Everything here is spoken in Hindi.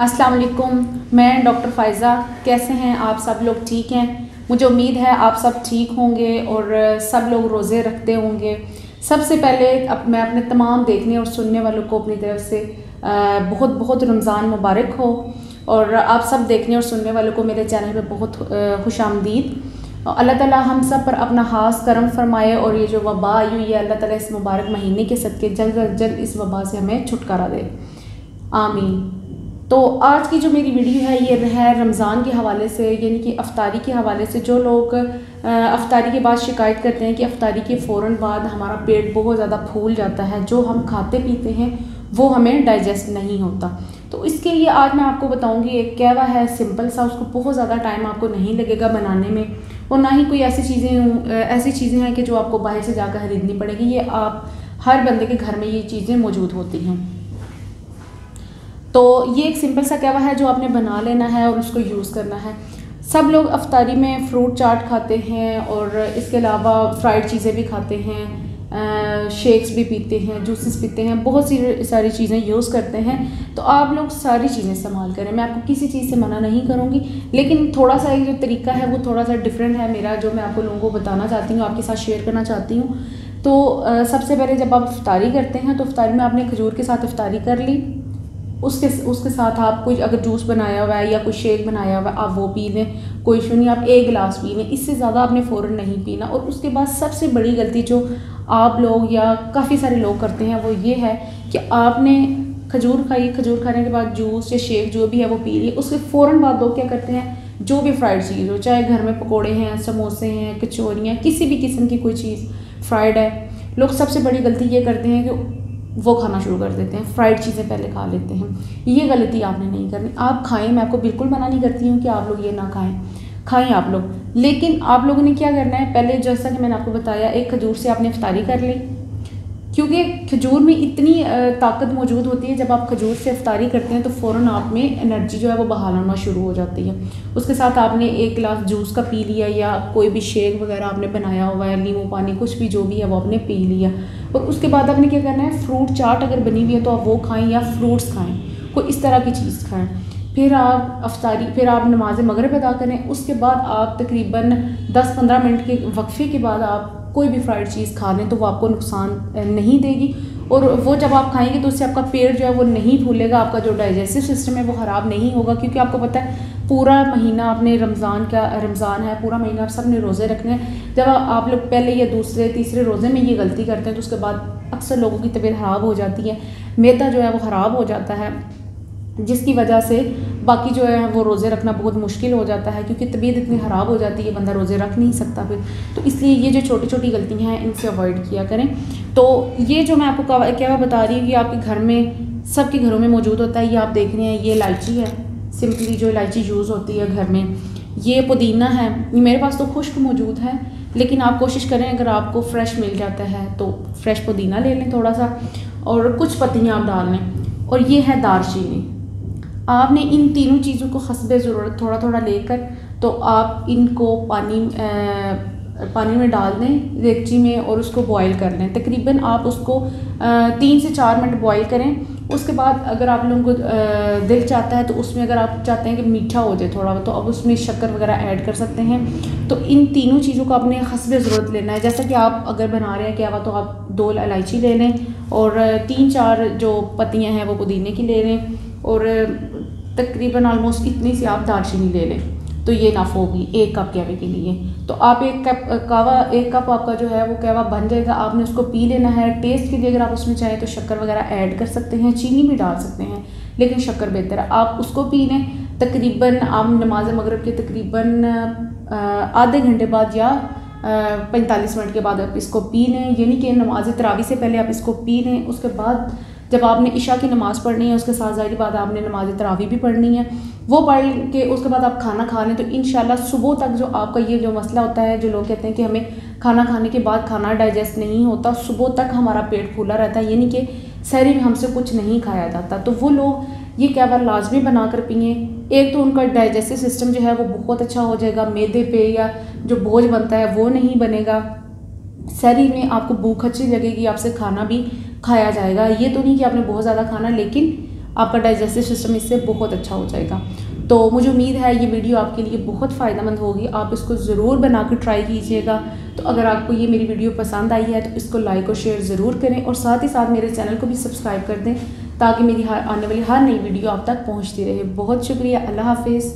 अस्सलाम वालेकुम, मैं डॉक्टर फ़ायज़ा। कैसे हैं आप सब लोग? ठीक हैं? मुझे उम्मीद है आप सब ठीक होंगे और सब लोग रोज़े रखते होंगे। सबसे पहले मैं अपने तमाम देखने और सुनने वालों को अपनी तरफ से बहुत बहुत रमज़ान मुबारक हो। और आप सब देखने और सुनने वालों को मेरे चैनल पे बहुत खुशामदीद। अल्लाह ताला हम सब पर अपना ख़ास करम फरमाए और ये जो वबा आई हुई है, अल्लाह ताला इस मुबारक महीने के सदके जल्द अज जल्द इस वबा से हमें छुटकारा दे, आमीन। तो आज की जो मेरी वीडियो है ये है रमज़ान के हवाले से, यानी कि अफ्तारी के हवाले से। जो लोग अफ्तारी के बाद शिकायत करते हैं कि अफ्तारी के फ़ौरन बाद हमारा पेट बहुत ज़्यादा फूल जाता है, जो हम खाते पीते हैं वो हमें डाइजेस्ट नहीं होता, तो इसके लिए आज मैं आपको बताऊंगी एक कहवा है सिंपल सा। उसको बहुत ज़्यादा टाइम आपको नहीं लगेगा बनाने में, और ना ही कोई ऐसी चीज़ें हैं कि जो आपको बाहर से जाकर खरीदनी पड़ेगी। ये आप हर बंदे के घर में ये चीज़ें मौजूद होती हैं। तो ये एक सिंपल सा कहवा है जो आपने बना लेना है और उसको यूज़ करना है। सब लोग अफ्तारी में फ्रूट चाट खाते हैं और इसके अलावा फ्राइड चीज़ें भी खाते हैं, शेक्स भी पीते हैं, जूसेस पीते हैं, बहुत सी सारी चीज़ें यूज़ करते हैं। तो आप लोग सारी चीज़ें इस्तेमाल करें, मैं आपको किसी चीज़ से मना नहीं करूँगी, लेकिन थोड़ा सा एक जो तरीका है वो थोड़ा सा डिफरेंट है मेरा, जो मैं आपको लोगों को बताना चाहती हूँ, आपके साथ शेयर करना चाहती हूँ। तो सबसे पहले जब आप इफ्तारी करते हैं तो इफ्तारी में आपने खजूर के साथ इफ्तारी कर ली। उसके साथ आप कोई अगर जूस बनाया हुआ है या कोई शेक बनाया हुआ है आप वो पी लें, कोई इशू नहीं, आप एक गिलास पी लें, इससे ज़्यादा आपने फ़ौरन नहीं पीना। और उसके बाद सबसे बड़ी गलती जो आप लोग या काफ़ी सारे लोग करते हैं वो ये है कि आपने खजूर खाई, खजूर खाने के बाद जूस या शेक जो भी है वो पी लिए, उसके फ़ौरन बाद लोग क्या करते हैं, जो भी फ्राइड चीज़ हो, चाहे घर में पकोड़े हैं, समोसे हैं, कचौरियाँ, किसी भी किस्म की कोई चीज़ फ्राइड है, लोग सबसे बड़ी गलती ये करते हैं कि वो खाना शुरू कर देते हैं, फ्राइड चीज़ें पहले खा लेते हैं। ये गलती आपने नहीं करनी। आप खाएं, मैं आपको बिल्कुल मना नहीं करती हूँ कि आप लोग ये ना खाएं आप लोग, लेकिन आप लोगों ने क्या करना है, पहले जैसा कि मैंने आपको बताया, एक खजूर से आपने इफ्तारी कर ली, क्योंकि खजूर में इतनी ताकत मौजूद होती है। जब आप खजूर से इफ्तारी करते हैं तो फ़ौरन आप में एनर्जी जो है वो बहाल होना शुरू हो जाती है। उसके साथ आपने एक गिलास जूस का पी लिया या कोई भी शेक वगैरह आपने बनाया हुआ है, नींबू पानी, कुछ भी जो भी है वो आपने पी लिया। और उसके बाद आपने क्या करना है, फ्रूट चाट अगर बनी हुई है तो आप वो खाएँ या फ्रूट्स खाएँ, कोई इस तरह की चीज़ खाएँ। फिर आप नमाज मगरिब अदा करें। उसके बाद आप तकरीबन 10-15 मिनट के वक्फे के बाद आप कोई भी फ्राइड चीज़ खा लें तो वो आपको नुकसान नहीं देगी, और वो जब आप खाएंगे तो उससे आपका पेट जो है वो नहीं फूलेगा, आपका जो डाइजेस्टिव सिस्टम है वो ख़राब नहीं होगा। क्योंकि आपको पता है पूरा महीना आपने रमज़ान है, पूरा महीना आप सब ने रोज़े रखने हैं। जब आप लोग पहले या दूसरे तीसरे रोज़े में ये गलती करते हैं तो उसके बाद अक्सर लोगों की तबीयत ख़राब हो जाती है, मैदा जो है वो ख़राब हो जाता है, जिसकी वजह से बाकी जो है वो रोज़े रखना बहुत मुश्किल हो जाता है, क्योंकि तबीयत इतनी ख़राब हो जाती है, बंदा रोज़े रख नहीं सकता फिर। तो इसलिए ये जो छोटी छोटी गलतियाँ हैं इनसे अवॉइड किया करें। तो ये जो मैं आपको क्या बता रही हूँ कि आपके घर में, सबके घरों में मौजूद होता है, ये आप देख रहे हैं, ये इलायची है, सिंपली जो इलायची यूज़ होती है घर में। ये पुदीना है, मेरे पास तो खुश्क मौजूद है, लेकिन आप कोशिश करें अगर आपको फ़्रेश मिल जाता है तो फ्रेश पुदीना ले लें थोड़ा सा, और कुछ पत्तियाँ आप डाल लें। और ये है दालचीनी। आपने इन तीनों चीज़ों को हस्बे ज़रूरत थोड़ा थोड़ा लेकर तो आप इनको पानी में डाल दें देगची में, और उसको बॉईल कर लें। तकरीबन आप उसको 3 से 4 मिनट बॉईल करें। उसके बाद अगर आप लोगों को दिल चाहता है तो उसमें, अगर आप चाहते हैं कि मीठा हो जाए थोड़ा, तो अब उसमें शक्कर वगैरह ऐड कर सकते हैं। तो इन तीनों चीज़ों को आपने हस्बे ज़रूरत लेना है। जैसा कि आप अगर बना रहे हैं क्या हुआ, तो आप 2 इलायची ले लें और 3-4 जो पत्तियाँ हैं वो पुदीने की ले लें, और तकरीबन ऑलमोस्ट इतनी सी आप दालचीनी ले लें, तो ये नफ़ होगी 1 कप कहवे के लिए। तो आप 1 कप आपका जो है वो कहवा बन जाएगा। आपने उसको पी लेना है। टेस्ट के लिए अगर आप उसमें चाहें तो शक्कर वगैरह ऐड कर सकते हैं, चीनी भी डाल सकते हैं, लेकिन शक्कर बेहतर है। आप उसको पी लें। तकरीबन आप नमाज मगरिब के तकरीबन आधे घंटे बाद या 45 मिनट के बाद आप इसको पी लें, यानी कि नमाज तरावी से पहले आप इसको पी लें। उसके बाद जब आपने इशा की नमाज़ पढ़नी है, उसके साथ ज़ाहिर बात आपने नमाज तरावी भी पढ़नी है, वो पढ़ के उसके बाद आप खाना खा लें, तो इंशाल्लाह सुबह तक जो आपका ये जो मसला होता है, जो लोग कहते हैं कि हमें खाना खाने के बाद खाना डाइजेस्ट नहीं होता, सुबह तक हमारा पेट फूला रहता है, यानी कि सहरी में हमसे कुछ नहीं खाया जाता, तो वो लोग ये कहवा लाजमी बना कर पिए। एक तो उनका डाइजेस्टिव सिस्टम जो है वो बहुत अच्छा हो जाएगा, मैदे पे या जो बोझ बनता है वो नहीं बनेगा, सहरी में आपको भूख अच्छी लगेगी, आपसे खाना भी खाया जाएगा। ये तो नहीं कि आपने बहुत ज़्यादा खाना, लेकिन आपका डाइजेस्टिव सिस्टम इससे बहुत अच्छा हो जाएगा। तो मुझे उम्मीद है ये वीडियो आपके लिए बहुत फ़ायदेमंद होगी, आप इसको ज़रूर बना कर ट्राई कीजिएगा। तो अगर आपको ये मेरी वीडियो पसंद आई है तो इसको लाइक और शेयर ज़रूर करें, और साथ ही साथ मेरे चैनल को भी सब्सक्राइब कर दें ताकि मेरी आने वाली हर नई वीडियो आप तक पहुँचती रहे। बहुत शुक्रिया, अल्लाह हाफिज़।